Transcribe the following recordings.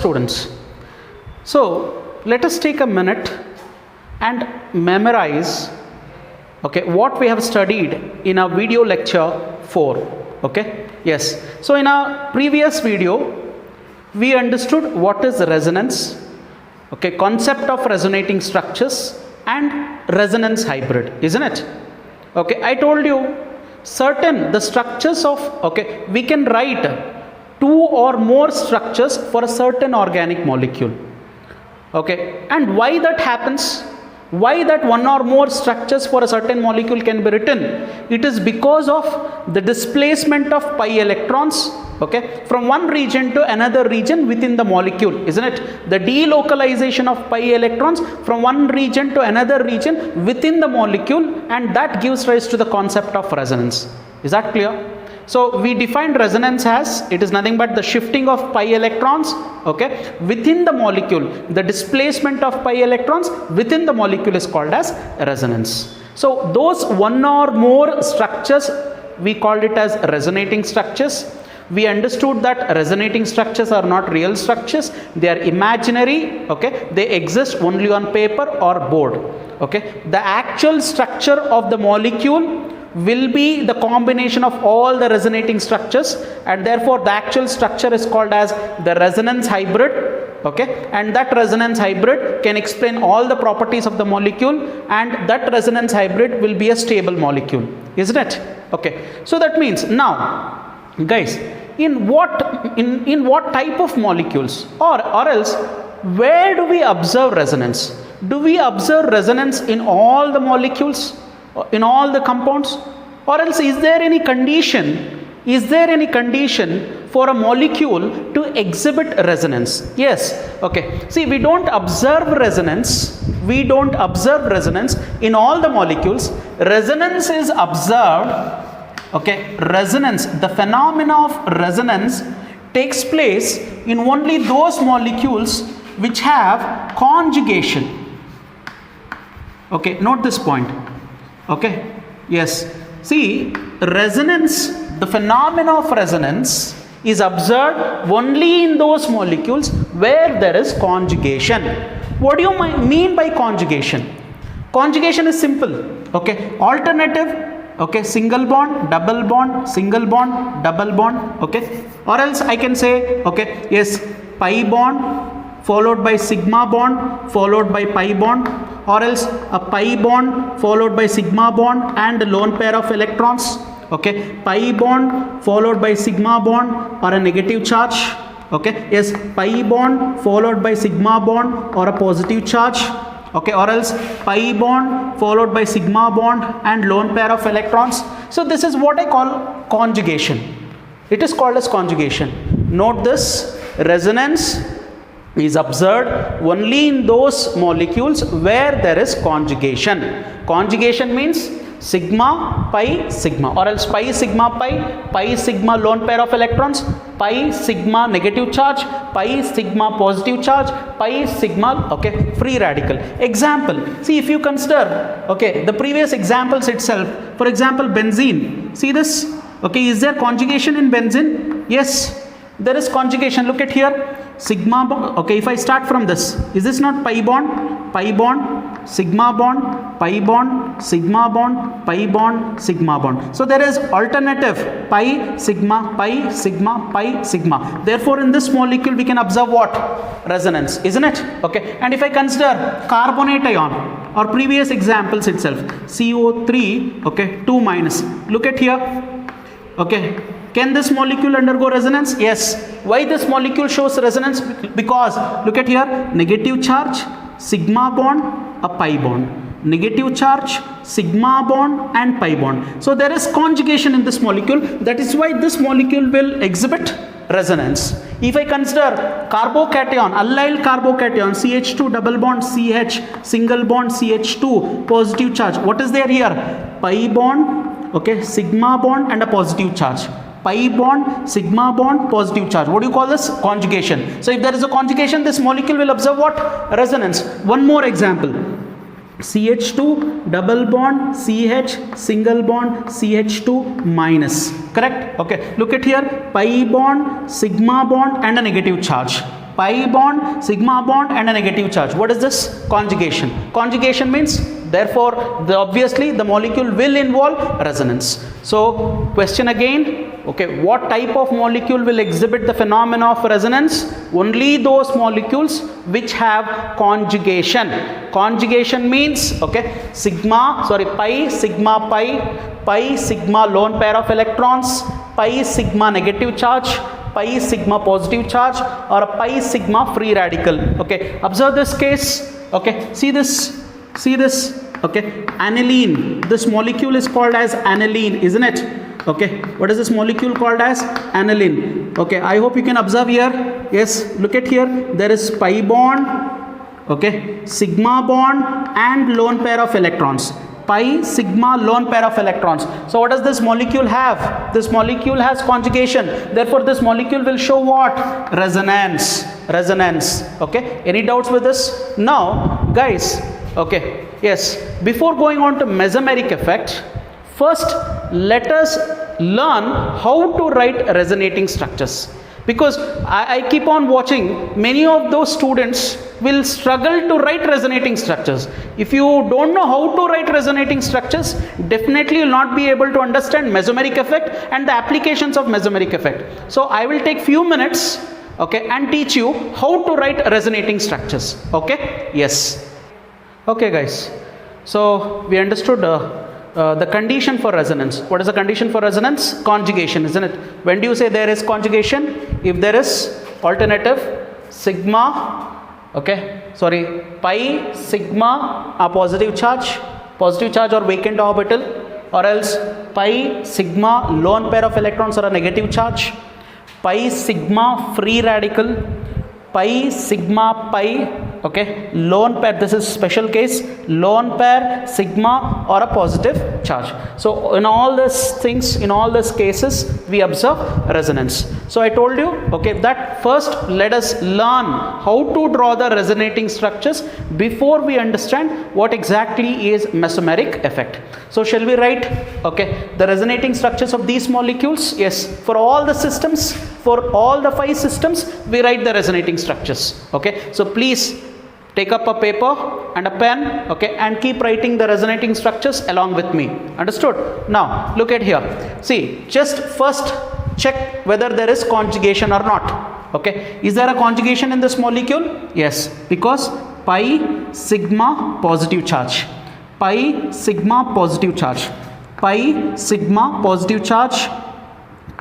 students, so let us take a minute and memorize, okay, what we have studied in our video lecture 4. Okay, yes. So in our previous video, we understood what is resonance, okay, concept of resonating structures and resonance hybrid, isn't it? Okay, I told you certain the structures of, okay, we can write 2 or more structures for a certain organic molecule. Okay, and why that happens? Why that 1 or more structures for a certain molecule can be written? It is because of the displacement of pi electrons, okay, from one region to another region within the molecule, isn't it? The delocalization of pi electrons from one region to another region within the molecule, and that gives rise to the concept of resonance. Is that clear? So we defined resonance as, it is nothing but the shifting of pi electrons, okay, within the molecule. The displacement of pi electrons within the molecule is called as resonance. So those 1 or more structures, we called it as resonating structures. We understood that resonating structures are not real structures, they are imaginary, okay, they exist only on paper or board. Okay, the actual structure of the molecule will be the combination of all the resonating structures, and therefore the actual structure is called as the resonance hybrid. Okay, and that resonance hybrid can explain all the properties of the molecule, and that resonance hybrid will be a stable molecule, isn't it? Okay, so that means now guys, in what type of molecules, or else where do we observe resonance? Do we observe resonance in all the molecules, in all the compounds, or else is there any condition for a molecule to exhibit resonance? Yes. Okay, see, we don't observe resonance in all the molecules. Resonance is observed, okay, resonance, the phenomena of resonance takes place in only those molecules which have conjugation. Okay, note this point. Okay, yes, see, resonance, the phenomena of resonance is observed only in those molecules where there is conjugation. What do you mean by conjugation? Conjugation is simple, okay, alternative, okay, single bond, double bond, single bond, double bond, okay, or else I can say, okay, yes, pi bond followed by sigma bond followed by pi bond, or else a pi bond followed by sigma bond and a lone pair of electrons, okay, pi bond followed by sigma bond or a negative charge, okay, yes, pi bond followed by sigma bond or a positive charge, okay, or else pi bond followed by sigma bond and lone pair of electrons. So this is what I call conjugation. It is called as conjugation. Note this, resonance is observed only in those molecules where there is conjugation. Conjugation means sigma pi sigma, or else pi sigma pi sigma lone pair of electrons, pi sigma negative charge, pi sigma positive charge, pi sigma, okay, free radical. Example, see, if you consider, okay, the previous examples itself, for example, benzene, see this, okay, is there conjugation in benzene? Yes, there is conjugation. Look at here, sigma bond, okay, if I start from this, is this not pi bond, sigma bond, pi bond, sigma bond, pi bond, sigma bond. So there is alternative pi sigma pi sigma pi sigma. Therefore in this molecule we can observe what? Resonance, isn't it? Okay, and if I consider carbonate ion or previous examples itself, CO3, okay, 2 minus, look at here, okay, can this molecule undergo resonance? Yes. Why this molecule shows resonance? Because look at here, negative charge, sigma bond, a pi bond, negative charge, sigma bond and pi bond. So there is conjugation in this molecule. That is why this molecule will exhibit resonance. If I consider carbocation, allyl carbocation, CH2 double bond CH, single bond CH2, positive charge, what is there here? Pi bond, okay, sigma bond and a positive charge. Pi bond, sigma bond, positive charge. What do you call this? Conjugation. So if there is a conjugation, this molecule will observe what? Resonance. One more example. CH2 double bond CH, single bond CH2 minus. Correct? Okay. Look at here. Pi bond, sigma bond and a negative charge. pi bond, sigma bond and a negative charge. What is this? Conjugation. Conjugation means, therefore, obviously the molecule will involve resonance. So question again, okay, what type of molecule will exhibit the phenomena of resonance? Only those molecules which have conjugation. Conjugation means, okay, pi sigma lone pair of electrons, pi sigma negative charge, pi sigma positive charge, or a pi sigma free radical. Okay, observe this case. Okay, see this, okay, aniline. This molecule is called as aniline, isn't it? Okay, what is this molecule called as? Aniline. Okay, I hope you can observe here. Yes, look at here, there is pi bond, okay, sigma bond and lone pair of electrons. Pi sigma lone pair of electrons. So what does this molecule have? This molecule has conjugation. Therefore this molecule will show what? Resonance. Okay, any doubts with this? Now guys, okay, yes, before going on to mesomeric effect, first let us learn how to write resonating structures, because I keep on watching many of those students will struggle to write resonating structures. If you don't know how to write resonating structures, definitely you will not be able to understand mesomeric effect and the applications of mesomeric effect. So I will take few minutes, okay, and teach you how to write resonating structures. Okay, yes, okay guys, so we understood the condition for resonance. What is the condition for resonance? Conjugation, isn't it? When do you say there is conjugation? If there is alternative sigma, okay, sorry, pi sigma a positive charge or vacant orbital, or else pi sigma lone pair of electrons or a negative charge, pi sigma free radical, pi sigma pi, okay, lone pair, this is special case, lone pair sigma or a positive charge. So in all these things, in all these cases, we observe resonance. So I told you, okay, that first let us learn how to draw the resonating structures before we understand what exactly is mesomeric effect. So shall we write, okay, the resonating structures of these molecules? Yes, for all the systems, for all the 5 systems, we write the resonating structures. Okay, so please take up a paper and a pen, okay, and keep writing the resonating structures along with me. Understood? Now look at here. See, just first check whether there is conjugation or not. Okay, is there a conjugation in this molecule? Yes, because pi sigma positive charge, pi sigma positive charge, pi sigma positive charge,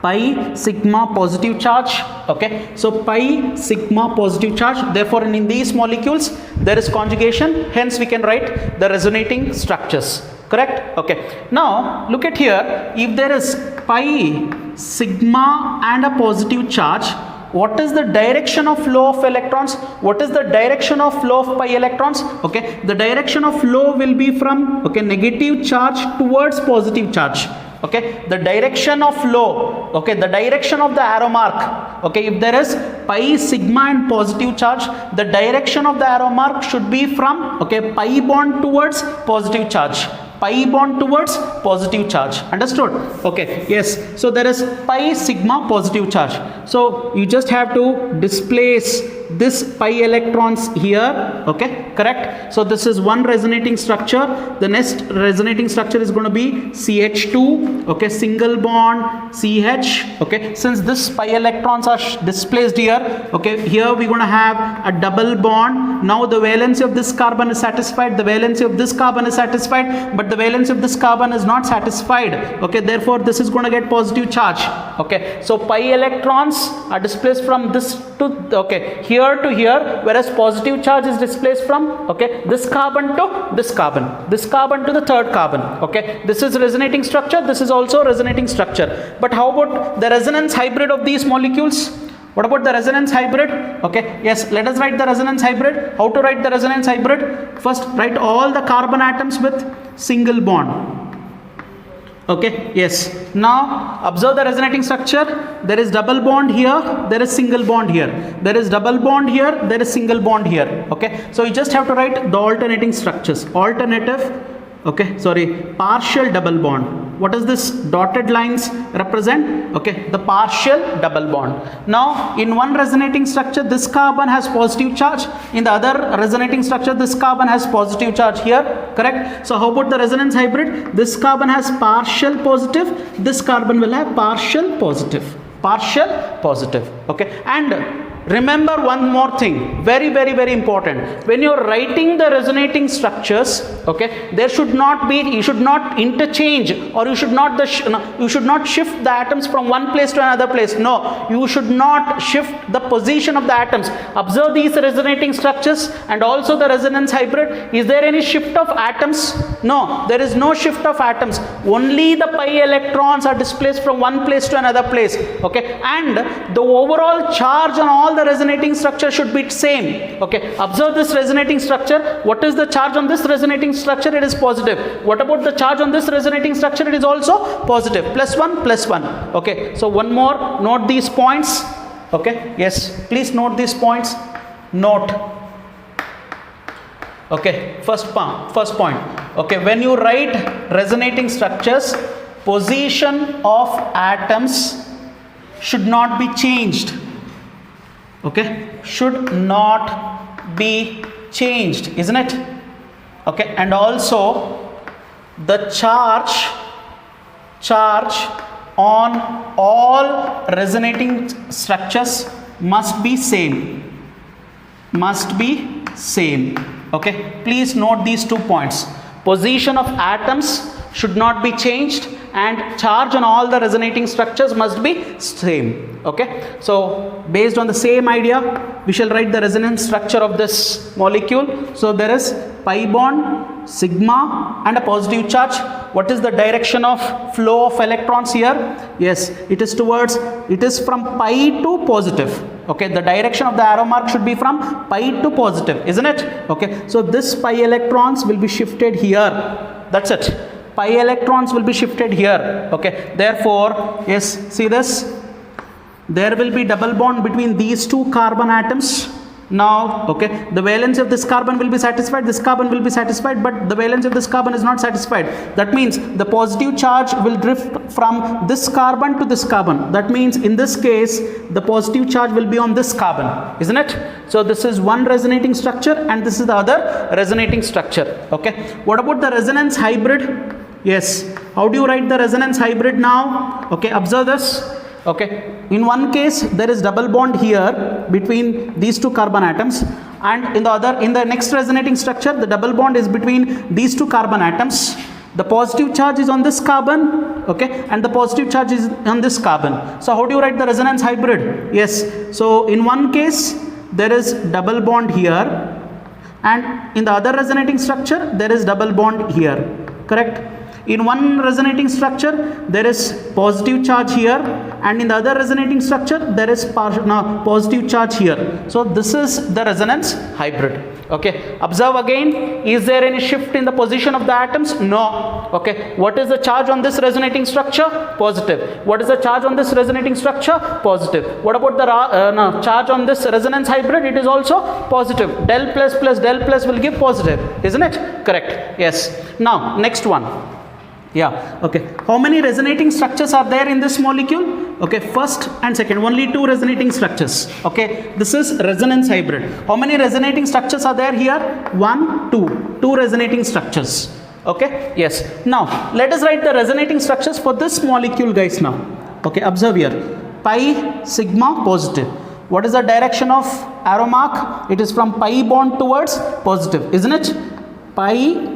pi sigma positive charge. Okay, so pi sigma positive charge, therefore in these molecules there is conjugation, hence we can write the resonating structures. Correct? Okay, now look at here, if there is pi sigma and a positive charge, what is the direction of flow of electrons? What is the direction of flow of pi electrons? Okay, the direction of flow will be from, okay, negative charge towards positive charge. Okay, the direction of flow, okay, the direction of the arrow mark, okay, if there is pi sigma and positive charge, the direction of the arrow mark should be from, okay, pi bond towards positive charge, pi bond towards positive charge. Understood? Okay, yes, so there is pi sigma positive charge, so you just have to displace this pi electrons here. Okay, correct? So this is one resonating structure. The next resonating structure is going to be CH2, okay, single bond CH. Okay, since this pi electrons are displaced here, okay, here we're going to have a double bond. Now the valency of this carbon is satisfied, the valency of this carbon is satisfied, but the valency of this carbon is not satisfied. Okay, therefore this is going to get positive charge. Okay, so pi electrons are displaced from this to, okay, here to here, whereas positive charge is displaced from, okay, this carbon to this carbon, this carbon to the third carbon. Okay, this is resonating structure, this is also resonating structure. But how about the resonance hybrid of these molecules? What about the resonance hybrid? Okay, yes, let us write the resonance hybrid. How to write the resonance hybrid? First write all the carbon atoms with single bond. Okay, yes, now observe the resonating structure. There is double bond here, there is single bond here, there is double bond here, there is single bond here. Okay, so you just have to write the alternating structures. Alternative Okay, sorry, partial double bond. What does this dotted lines represent? Okay, the partial double bond. Now in one resonating structure this carbon has positive charge, in the other resonating structure this carbon has positive charge here, correct? So how about the resonance hybrid? This carbon has partial positive, this carbon will have partial positive, okay? And remember one more thing, very important. When you're writing the resonating structures, okay, there should not be, you should not interchange, or you should not shift the atoms from one place to another place. No, you should not shift the position of the atoms. Observe these resonating structures and also the resonance hybrid. Is there any shift of atoms? No, there is no shift of atoms. Only the pi electrons are displaced from one place to another place, okay? And the overall charge on all the resonating structure should be same, okay? Observe this resonating structure. What is the charge on this resonating structure? It is positive. What about the charge on this resonating structure? It is also positive, +1, okay? So one more, note these points, okay? Yes, please note these points. Note, okay, first point, okay, when you write resonating structures, position of atoms should not be changed, okay, should not be changed, isn't it? Okay, and also the charge on all resonating structures must be same, okay? Please note these 2 points. Position of atoms should not be changed and charge on all the resonating structures must be same, okay? So based on the same idea, we shall write the resonance structure of this molecule. So there is pi bond, sigma and a positive charge. What is the direction of flow of electrons here? Yes, it is from pi to positive, okay? The direction of the arrow mark should be from pi to positive, isn't it? Okay, so this pi electrons will be shifted here, that's it. Pi electrons will be shifted here, okay? Therefore, yes, see this, there will be double bond between these two carbon atoms. Now, okay, the valence of this carbon will be satisfied, this carbon will be satisfied, but the valence of this carbon is not satisfied. That means the positive charge will drift from this carbon to this carbon. That means in this case the positive charge will be on this carbon, isn't it? So this is one resonating structure and this is the other resonating structure, okay? What about the resonance hybrid? Yes, how do you write the resonance hybrid now? Okay, observe this. Okay, in one case there is double bond here between these two carbon atoms, and in the next resonating structure the double bond is between these two carbon atoms. The positive charge is on this carbon, okay, and the positive charge is on this carbon. So how do you write the resonance hybrid? Yes, so in one case there is double bond here and in the other resonating structure there is double bond here, correct? In one resonating structure there is positive charge here and in the other resonating structure there is positive charge here. So this is the resonance hybrid, okay? Observe again, is there any shift in the position of the atoms? No, okay? What is the charge on this resonating structure? Positive. What is the charge on this resonating structure? Positive. What about the charge on this resonance hybrid? It is also positive. Del plus del plus will give positive, isn't it? Correct, yes. Now next one. Yeah, okay. How many resonating structures are there in this molecule? Okay, first and second, only 2 resonating structures. Okay, this is resonance hybrid. How many resonating structures are there here? 1, 2 resonating structures. Okay, yes. Now let us write the resonating structures for this molecule, guys. Now, okay, observe here. Pi, sigma, positive. What is the direction of arrow mark? It is from pi bond towards positive, isn't it? Pi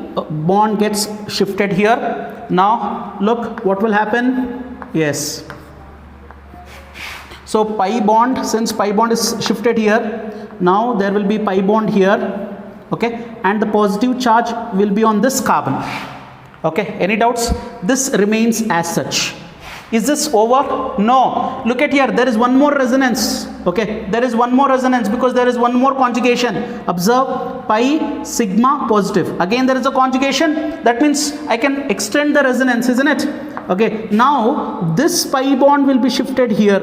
bond gets shifted here. Now look what will happen. Yes, so pi bond, since pi bond is shifted here, now there will be pi bond here, okay, and the positive charge will be on this carbon, okay? Any doubts? This remains as such. Is this over? No. Look at here, there is one more resonance, okay? There is one more resonance because there is one more conjugation. Observe, pi, sigma, positive. Again there is a conjugation. That means I can extend the resonance, isn't it? Okay, now this pi bond will be shifted here,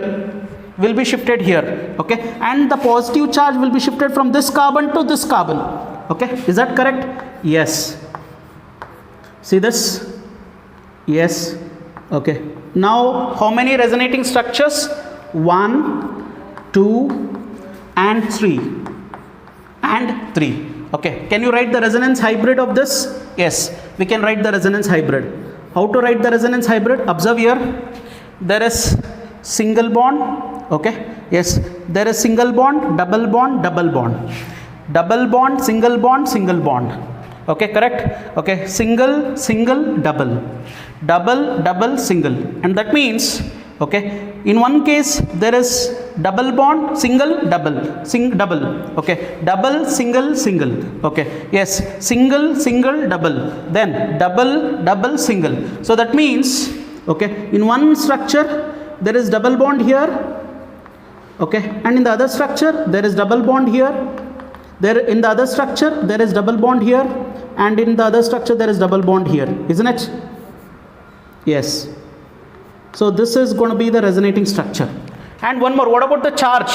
okay, and the positive charge will be shifted from this carbon to this carbon, okay? Is that correct? Yes. See this? Yes. Okay. Now how many resonating structures? 1, 2 and 3 and 3. Okay. Can you write the resonance hybrid of this? Yes, we can write the resonance hybrid. How to write the resonance hybrid? Observe here. There is single bond. Okay. Yes. There is single bond, double bond, double bond. Double bond, single bond, single bond. Okay, correct? Okay, single, single, double. Double, double, single. And that means, okay, in one case there is double bond, single, double, double. Okay, double, single, single. Okay, yes, single, single, double. Then double, double, single. So that means, okay, in one structure there is double bond here. Okay, and in the other structure there is double bond here. There in the other structure there is double bond here, and in the other structure there is double bond here, isn't it? Yes. So this is going to be the resonating structure. And one more, what about the charge?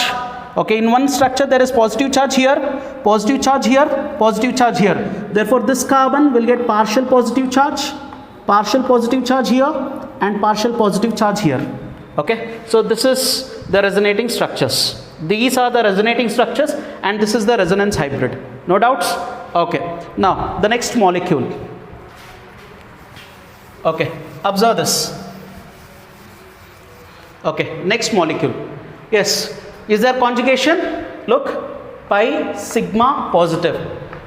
Okay, in one structure there is positive charge here, positive charge here, positive charge here. Therefore this carbon will get partial positive charge here, and partial positive charge here. Okay, so this is the resonating structures. These are the resonating structures, and this is the resonance hybrid. No doubts? Okay. Now the next molecule. Okay, observe this. Okay, next molecule. Yes, is there conjugation? Look, pi sigma positive.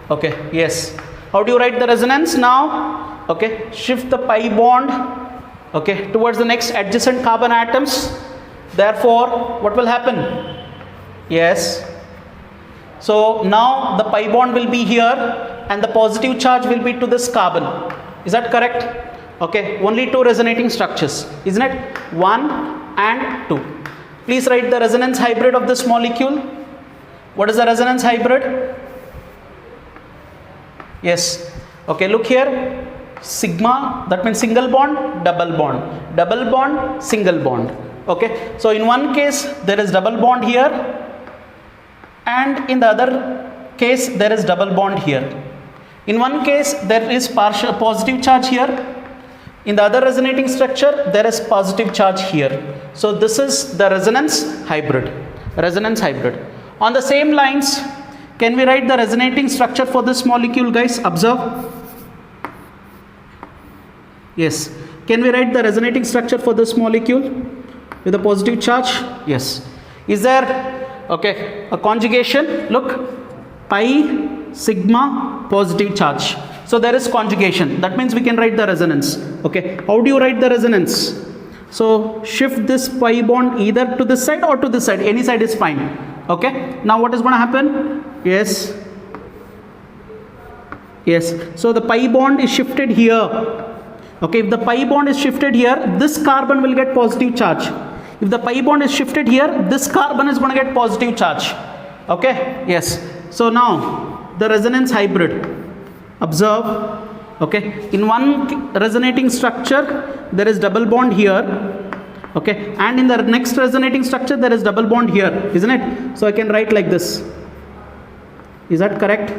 Okay, yes. How do you write the resonance now? Okay, shift the pi bond, okay, towards the next adjacent carbon atoms. Therefore, what will happen? Yes. So now the pi bond will be here, and the positive charge will be to this carbon. Is that correct? Okay, only two resonating structures, isn't it? 1 and 2. Please write the resonance hybrid of this molecule. What is the resonance hybrid? Yes. Okay, look here. Sigma, that means single bond, double bond. Double bond, single bond. Okay, so in one case there is double bond here, and in the other case there is double bond here. In one case there is partial positive charge here. In the other resonating structure there is positive charge here. So this is the resonance hybrid. Resonance hybrid. On the same lines, can we write the resonating structure for this molecule, guys? Observe. Yes. Can we write the resonating structure for this molecule with a positive charge? Yes. Is there, okay, a conjugation? Look, pi sigma positive charge. So there is conjugation. That means we can write the resonance. Okay. How do you write the resonance? So shift this pi bond either to this side or to this side. Any side is fine. Okay. Now what is going to happen? Yes. Yes. So the pi bond is shifted here. Okay. If the pi bond is shifted here, this carbon will get positive charge. If the pi bond is shifted here, this carbon is going to get positive charge. Okay. Yes. So now the resonance hybrid. Observe, okay, in one resonating structure there is double bond here, okay, and in the next resonating structure there is double bond here, isn't it? So I can write like this. Is that correct?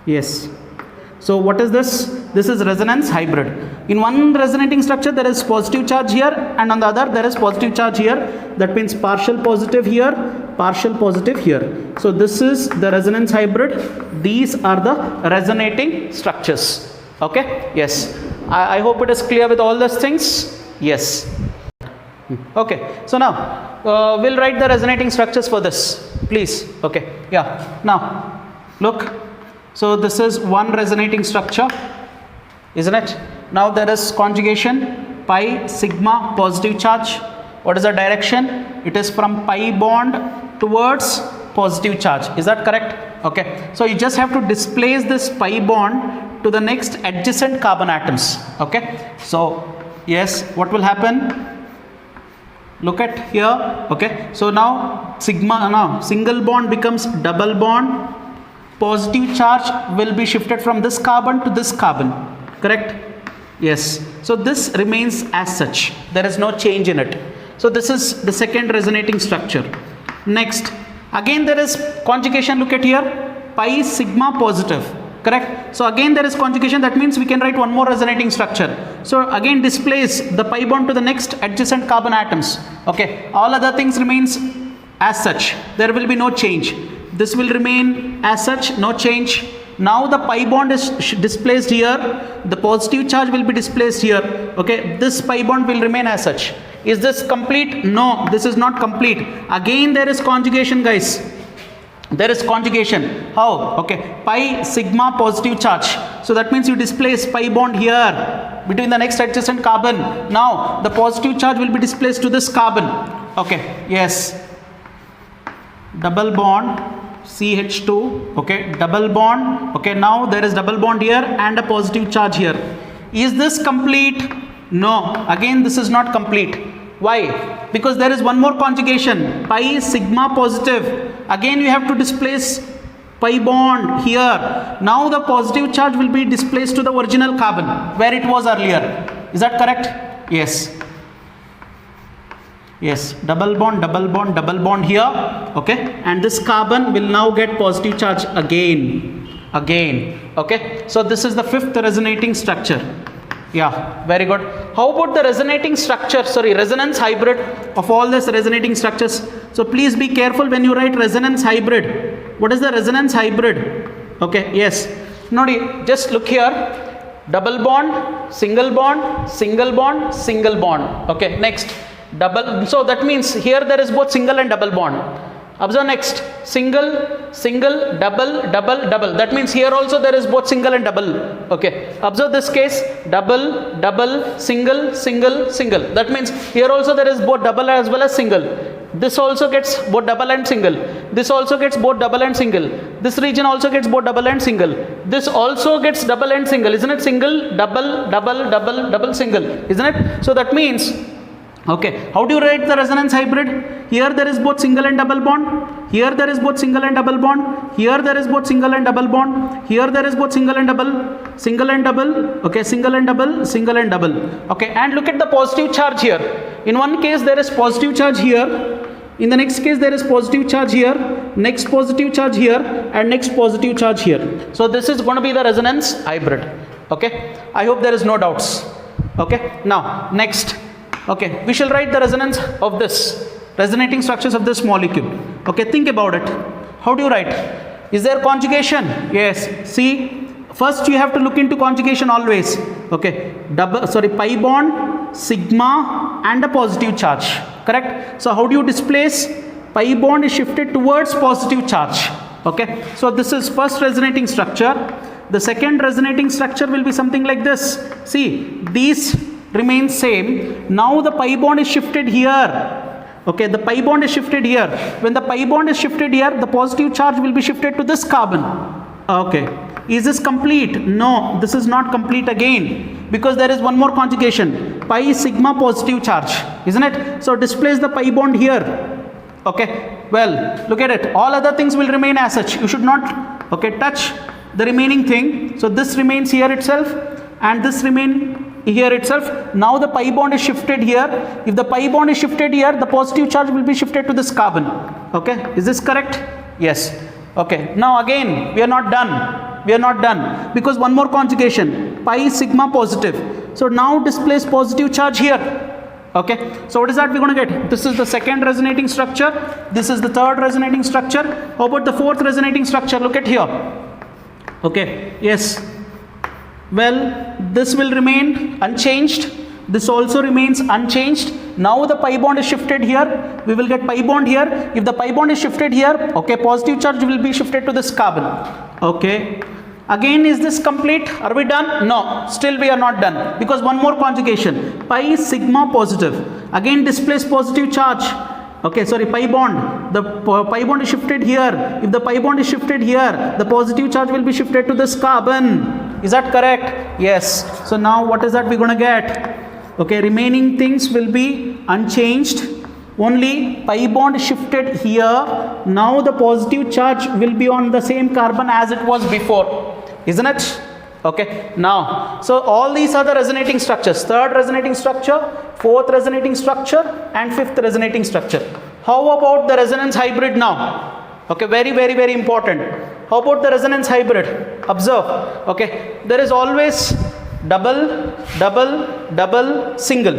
Yes. So what is this? This is resonance hybrid. In one resonating structure there is positive charge here, and on the other there is positive charge here. That means partial positive here, partial positive here. So this is the resonance hybrid. These are the resonating structures. Okay? Yes. I hope it is clear with all those things. Yes. Okay. So now we'll write the resonating structures for this. Please. Okay. Yeah. Now look. So this is one resonating structure, isn't it? Now there is conjugation, pi sigma positive charge. What is the direction? It is from pi bond towards positive charge. Is that correct? Okay. So you just have to displace this pi bond to the next adjacent carbon atoms. Okay. So yes, what will happen? Look at here. Okay. So now sigma, now single bond becomes double bond. Positive charge will be shifted from this carbon to this carbon. Correct? Yes. So this remains as such. There is no change in it. So this is the second resonating structure. Next, again there is conjugation. Look at here. Pi sigma positive. correct? So again there is conjugation, that means we can write one more resonating structure. So again displace the pi bond to the next adjacent carbon atoms. Okay, all other things remains as such, there will be no change. This will remain as such, no change. Now the pi bond is displaced here, the positive charge will be displaced here. Okay, this pi bond will remain as such. Is this complete? No, this is not complete. Again there is conjugation, guys. There is conjugation. How? Okay, pi sigma positive charge. So that means you displace pi bond here between the next adjacent carbon. Now the positive charge will be displaced to this carbon. Okay, yes. Double bond CH2, okay, double bond. Okay, now there is double bond here and a positive charge here. Is this complete? No, again this is not complete. Why? Because there is one more conjugation, pi sigma positive. Again you have to displace pi bond here. Now the positive charge will be displaced to the original carbon where it was earlier. Is that correct? Yes. Yes, double bond, double bond, double bond here. Okay, and this carbon will now get positive charge again. Okay, so this is the fifth resonating structure. Yeah, very good. How about the resonating structure, resonance hybrid of all these resonating structures? So please be careful when you write resonance hybrid. What is the resonance hybrid? Okay, yes. Nodi, just look here. Double bond, single bond, single bond, single bond. Okay, next. Double, so that means here there is both single and double bond. Observe next, single, single, double, double, double. That means here also there is both single and double. Okay, observe this case, double, double, single, single, single. That means here also there is both double as well as single. This also gets both double and single. This also gets both double and single. This region also gets both double and single. This also gets double and single. Isn't it? Single, double, double, double, double, single. Isn't it? So that means, okay, how do you write the resonance hybrid? Here there is both single and double bond. Here there is both single and double bond. Here there is both single and double bond. Here there is both single and double, single and double. Okay, single and double, single and double. Okay, and look at the positive charge here. In one case there is positive charge here. In the next case there is positive charge here. Next positive charge here, and next positive charge here. So this is going to be the resonance hybrid. Okay, I hope there is no doubts. Okay, now next. Okay, we shall write the resonance of this, resonating structures of this molecule. Okay, think about it. How do you write? Is there conjugation? Yes. See, first you have to look into conjugation always. Okay, pi bond, sigma and a positive charge. Correct? So how do you displace? Pi bond is shifted towards positive charge. Okay, so this is first resonating structure. The second resonating structure will be something like this. See, these remains same. Now the pi bond is shifted here. Okay, the pi bond is shifted here. When the pi bond is shifted here, the positive charge will be shifted to this carbon. Okay, is this complete? No, this is not complete again, because there is one more conjugation, pi sigma positive charge, isn't it? So displace the pi bond here. Okay, well, look at it, all other things will remain as such. You should not, okay, touch the remaining thing. So this remains here itself, and this remain here itself. Now the pi bond is shifted here. If the pi bond is shifted here, the positive charge will be shifted to this carbon. Okay, is this correct? Yes. Okay, now again we are not done. We are not done, because one more conjugation, pi sigma positive. So now displace positive charge here. Okay, so what is that we're going to get? This is the second resonating structure. This is the third resonating structure. How about the fourth resonating structure? Look at here. Okay, yes. Well, this will remain unchanged. This also remains unchanged. Now the pi bond is shifted here. We will get pi bond here. If the pi bond is shifted here, okay, positive charge will be shifted to this carbon. Okay. Again, is this complete? Are we done? No, still we are not done, because one more conjugation, pi sigma positive. Again displace positive charge. Okay, sorry, pi bond. The pi bond is shifted here. If the pi bond is shifted here, the positive charge will be shifted to this carbon. Is that correct? Yes. So now what is that we're going to get? Okay, remaining things will be unchanged. Only pi bond shifted here. Now the positive charge will be on the same carbon as it was before. Isn't it? Okay, now, so all these are the resonating structures. Third resonating structure, fourth resonating structure, and fifth resonating structure. How about the resonance hybrid now? Okay, very important. How about the resonance hybrid? Observe. Okay, there is always double, single.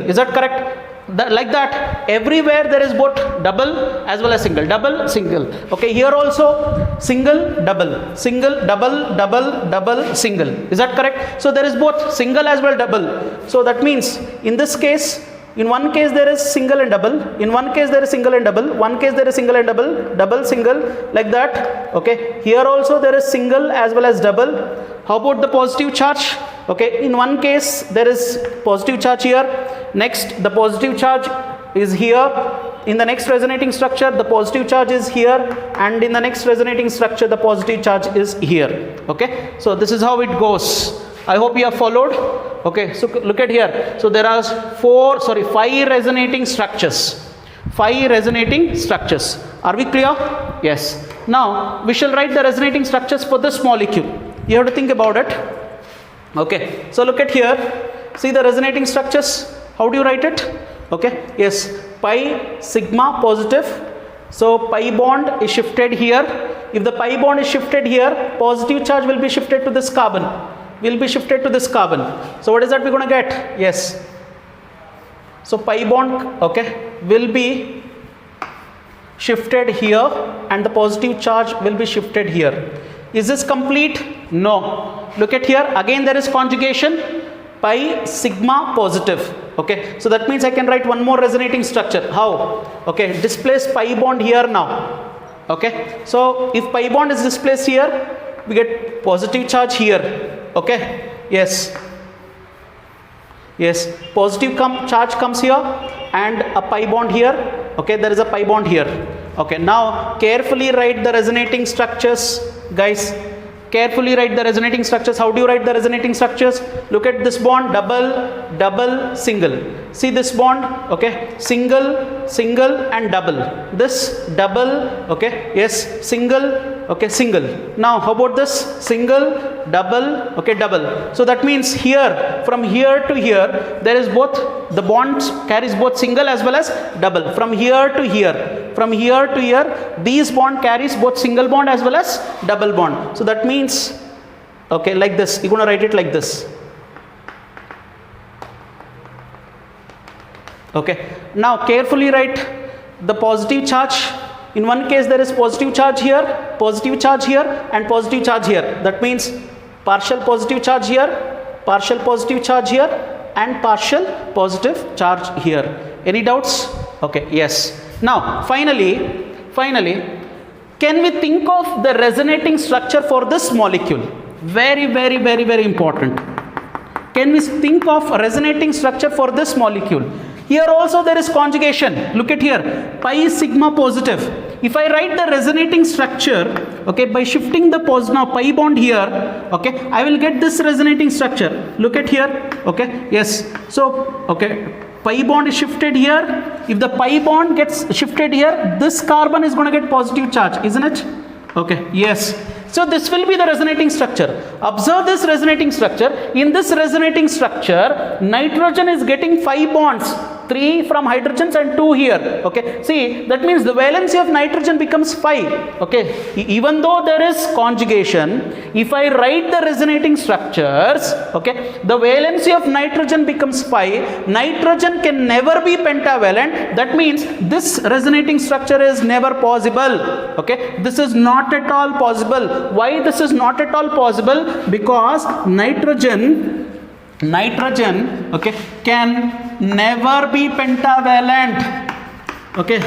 Is that correct? Like that, everywhere there is both double as well as single, double, single. Okay, here also single, double, single. Is that correct? So there is both single as well double. So that means in this case, in one case there is single and double, in one case there is single and double, one case there is single and double, single, like that. Okay, here also there is single as well as double. How about the positive charge? Okay, in one case there is positive charge here, next the positive charge is here, in the next resonating structure the positive charge is here, and in the next resonating structure the positive charge is here. Okay, so this is how it goes. I hope you have followed. Okay, so look at here. So there are 5 resonating structures. 5 resonating structures. Are we clear? Yes. Now we shall write the resonating structures for this molecule. You have to think about it. Okay, so look at here. See the resonating structures. How do you write it? Okay, yes, pi sigma positive. So pi bond is shifted here. If the pi bond is shifted here, positive charge will be shifted to this carbon. Will be shifted to this carbon. So what is that we're going to get? Yes. So pi bond, okay, will be shifted here and the positive charge will be shifted here. Is this complete? No. Look at here. Again there is conjugation. Pi sigma positive. Okay, so that means I can write one more resonating structure. How? Okay, displace pi bond here now. Okay, so if pi bond is displaced here, we get positive charge here. Okay, yes, positive charge comes here and a pi bond here. Okay, there is a pi bond here. Okay, now carefully write the resonating structures, guys. Carefully write the resonating structures. How do you write the resonating structures? Look at this bond, double, single. See this bond, okay, single and double. This double, okay, yes, single, okay, single. Now how about this? Single, double, okay, double. So that means here, from here to here, there is both, the bonds carries both single as well as double. From here to here, these bond carries both single bond as well as double bond. So that means, okay, like this, you're going to write it like this. Okay, now carefully write the positive charge. In one case there is positive charge here, and positive charge here. That means partial positive charge here, and partial positive charge here. Any doubts? Okay, yes. Now finally, can we think of the resonating structure for this molecule? Very important. Can we think of a resonating structure for this molecule? Here also there is conjugation. Look at here, pi sigma positive. If I write the resonating structure, okay, by shifting the now pi bond here, okay, I will get this resonating structure. Look at here, okay, yes. So, okay, pi bond is shifted here. If the pi bond gets shifted here, this carbon is going to get positive charge, isn't it? Okay, yes. So this will be the resonating structure. Observe this resonating structure. In this resonating structure, nitrogen is getting 5 bonds, 3 from hydrogens and 2 here. Okay, see, that means the valency of nitrogen becomes 5. Okay, even though there is conjugation, if I write the resonating structures, okay, the valency of nitrogen becomes 5. Nitrogen can never be pentavalent. That means this resonating structure is never possible. Okay, this is not at all possible. Why this is not at all possible? Because nitrogen, okay, can never be pentavalent. Okay,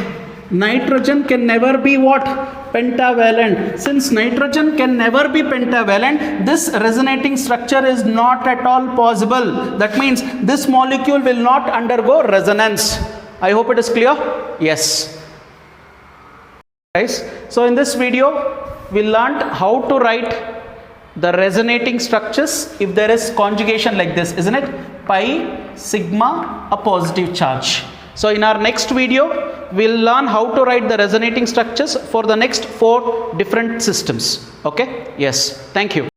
nitrogen can never be what? Pentavalent. Since nitrogen can never be pentavalent, this resonating structure is not at all possible. That means this molecule will not undergo resonance. I hope it is clear. Yes, guys, so in this video we learned how to write the resonating structures if there is conjugation like this, isn't it? Pi sigma a positive charge. So in our next video we'll learn how to write the resonating structures for the next 4 different systems. Okay, yes, thank you.